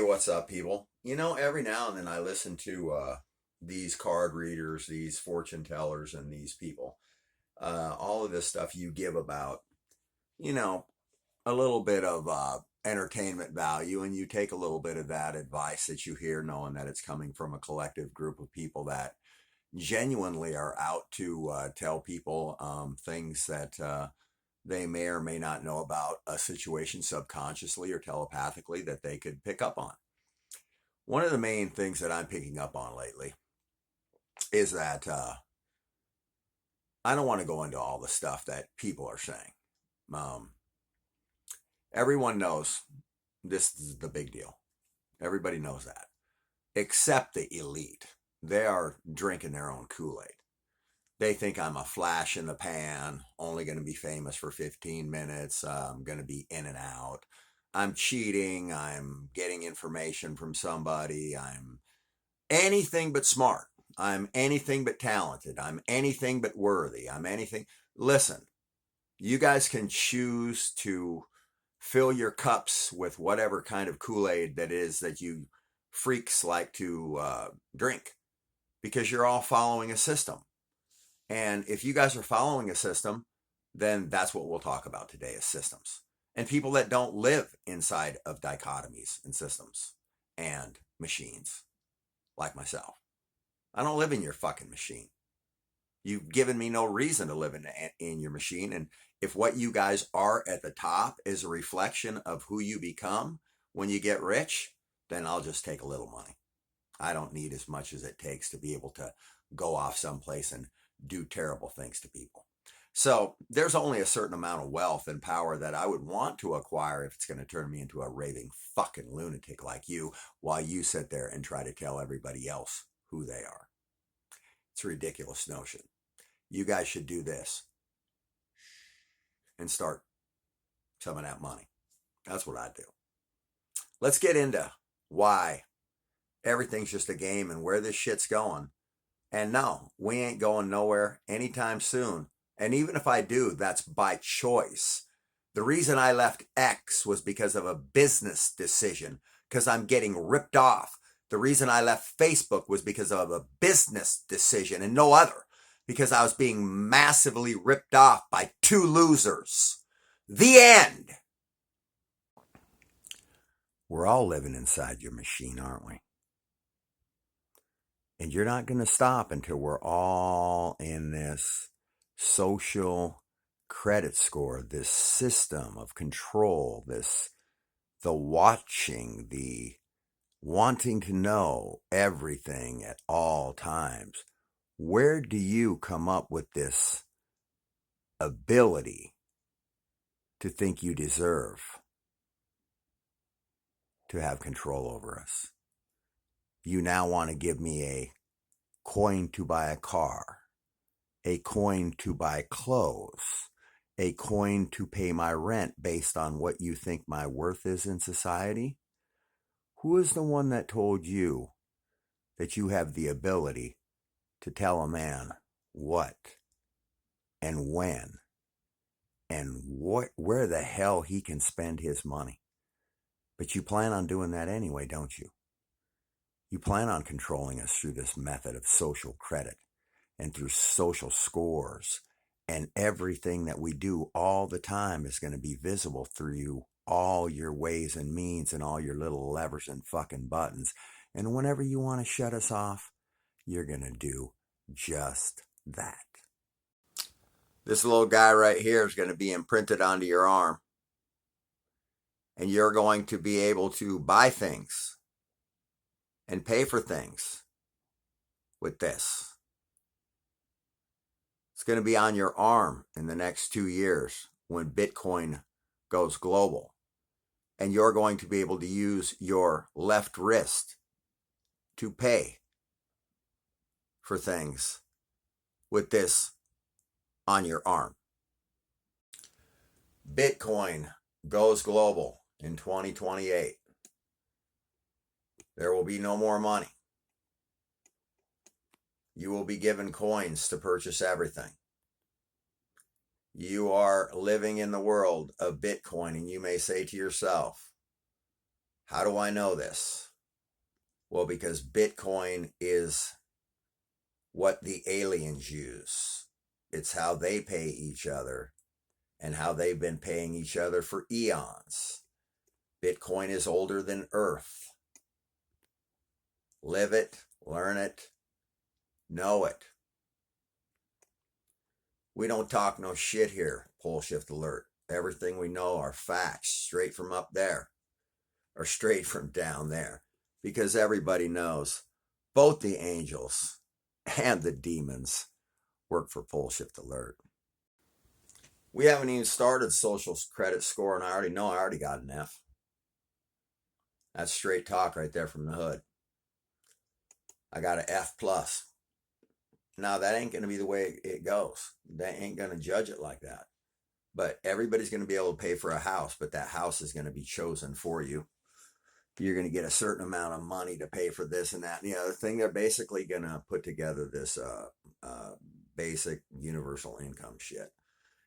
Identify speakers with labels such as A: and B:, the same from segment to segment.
A: what's up, people? Every now and then I listen to these card readers, these fortune tellers, and these people. All of this stuff you give about, you know, a little bit of entertainment value, and you take a little bit of that advice that you hear, knowing that it's coming from a collective group of people that genuinely are out to tell people things that they may or may not know about a situation subconsciously or telepathically that they could pick up on. One of the main things that I'm picking up on lately is that I don't want to go into all the stuff that people are saying. Um, Everyone knows this is the big deal. Everybody knows that, except the elite. They are drinking their own Kool-Aid. They think I'm a flash in the pan, only going to be famous for 15 minutes. I'm going to be in and out. I'm cheating. I'm getting information from somebody. I'm anything but smart. I'm anything but talented. I'm anything but worthy. I'm anything. Listen, you guys can choose to fill your cups with whatever kind of Kool-Aid that is that you freaks like to drink, because you're all following a system. And if you guys are following a system, then that's what we'll talk about today, is systems. And people that don't live inside of dichotomies and systems and machines, like myself. I don't live in your fucking machine. You've given me no reason to live in your machine. And if what you guys are at the top is a reflection of who you become when you get rich, then I'll just take a little money. I don't need as much as it takes to be able to go off someplace and do terrible things to people. So there's only a certain amount of wealth and power that I would want to acquire if it's going to turn me into a raving fucking lunatic like you, while you sit there and try to tell everybody else who they are. It's a ridiculous notion. You guys should do this and start some of that money. That's what I do. Let's get into why everything's just a game and where this shit's going. And no, we ain't going nowhere anytime soon. And even if I do, that's by choice. The reason I left X was because of a business decision, because I'm getting ripped off. The reason I left Facebook was because of a business decision and no other, because I was being massively ripped off by two losers. The end. We're all living inside your machine, aren't we? And you're not going to stop until we're all in this social credit score, this system of control, the watching, the wanting to know everything at all times. Where do you come up with this ability to think you deserve to have control over us? You now want to give me a coin to buy a car, a coin to buy clothes, a coin to pay my rent based on what you think my worth is in society? Who is the one that told you that you have the ability to tell a man what and when and where the hell he can spend his money? But you plan on doing that anyway, don't you? You plan on controlling us through this method of social credit and through social scores, and everything that we do all the time is going to be visible through you, all your ways and means and all your little levers and fucking buttons. And whenever you want to shut us off, you're going to do just that. This little guy right here is going to be imprinted onto your arm, and you're going to be able to buy things and pay for things with this. It's going to be on your arm in the next 2 years when Bitcoin goes global. And you're going to be able to use your left wrist to pay for things with this on your arm. Bitcoin goes global in 2028. There will be no more money. You will be given coins to purchase everything. You are living in the world of Bitcoin, and you may say to yourself, How do I know this? Well, because Bitcoin is what the aliens use. It's how they pay each other and how they've been paying each other for eons. Bitcoin is older than Earth. Live it, learn it, know it. We don't talk no shit here, Poleshift alert. Everything we know are facts, straight from up there, or straight from down there. Because everybody knows both the angels and the demons work for Poleshift alert. We haven't even started social credit score, and I already know I already got an F. That's straight talk right there from the hood. I got an F plus. Now, that ain't going to be the way it goes. They ain't going to judge it like that. But everybody's going to be able to pay for a house, but that house is going to be chosen for you. You're going to get a certain amount of money to pay for this and that and the other thing. They're basically going to put together this basic universal income shit.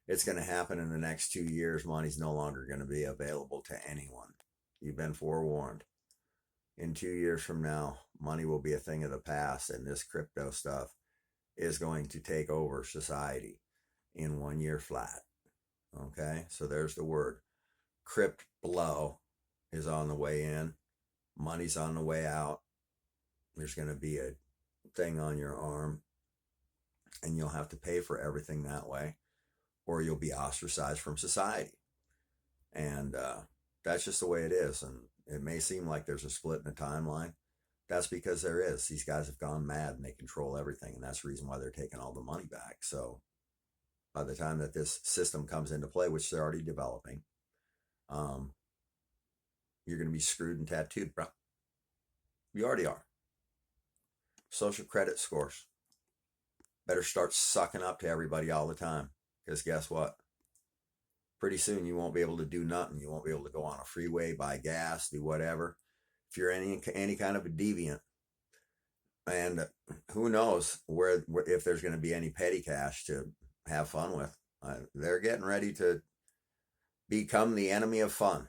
A: It's going to happen in the next 2 years. Money's no longer going to be available to anyone. You've been forewarned. In 2 years from now, money will be a thing of the past, and this crypto stuff is going to take over society in 1 year flat. Okay, so there's the word. Crypt blow is on the way in. Money's on the way out. There's going to be a thing on your arm, and you'll have to pay for everything that way, or you'll be ostracized from society. And that's just the way it is. And it may seem like there's a split in the timeline. That's because there is. These guys have gone mad and they control everything. And that's the reason why they're taking all the money back. So by the time that this system comes into play, which they're already developing, you're going to be screwed and tattooed, bro. You already are. Social credit scores. Better start sucking up to everybody all the time. Because guess what? Pretty soon you won't be able to do nothing. You won't be able to go on a freeway, buy gas, do whatever. If you're any kind of a deviant. And who knows where if there's going to be any petty cash to have fun with. They're getting ready to become the enemy of fun.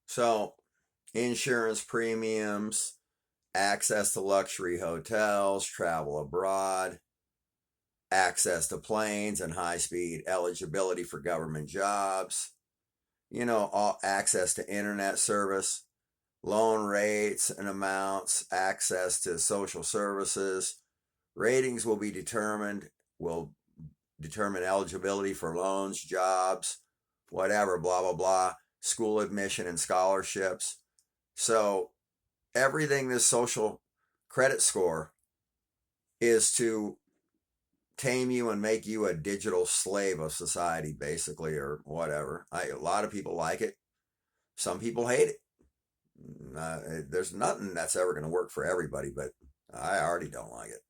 A: So, insurance premiums, access to luxury hotels, travel abroad, access to planes and high-speed eligibility for government jobs, all access to internet service, loan rates and amounts, access to social services. Ratings will determine eligibility for loans, jobs, whatever, blah, blah, blah, school admission and scholarships. So everything this social credit score is to tame you and make you a digital slave of society, basically, or whatever. A lot of people like it. Some people hate it. There's nothing that's ever going to work for everybody, but I already don't like it.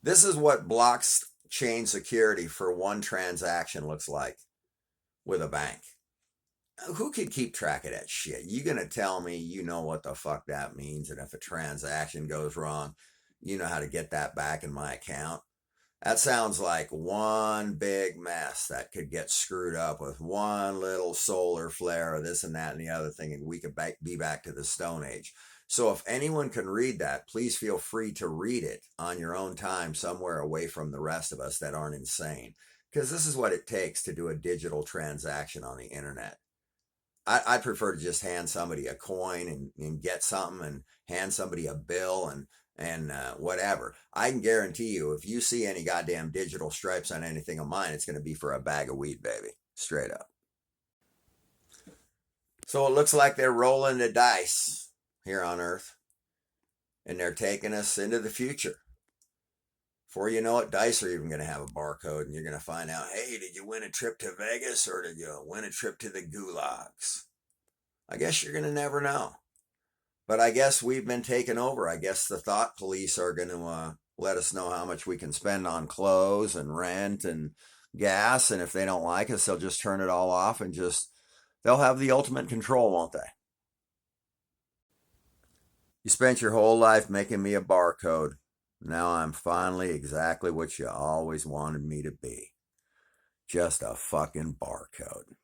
A: This is what blockchain security for one transaction looks like with a bank. Who can keep track of that shit? You going to tell me you know what the fuck that means, and if a transaction goes wrong, you know how to get that back in my account? That sounds like one big mess that could get screwed up with one little solar flare or this and that and the other thing, and we could be back to the Stone Age. So if anyone can read that, please feel free to read it on your own time somewhere away from the rest of us that aren't insane. Because this is what it takes to do a digital transaction on the internet. I prefer to just hand somebody a coin and get something, and hand somebody a bill and whatever. I can guarantee you, if you see any goddamn digital stripes on anything of mine, it's going to be for a bag of weed, baby. Straight up. So it looks like they're rolling the dice here on Earth, and they're taking us into the future. Before you know it, dice are even going to have a barcode, and you're going to find out, hey, did you win a trip to Vegas or did you win a trip to the gulags? I guess you're going to never know. But I guess we've been taken over. I guess the thought police are going to let us know how much we can spend on clothes and rent and gas. And if they don't like us, they'll just turn it all off and they'll have the ultimate control, won't they? You spent your whole life making me a barcode. Now I'm finally exactly what you always wanted me to be. Just a fucking barcode.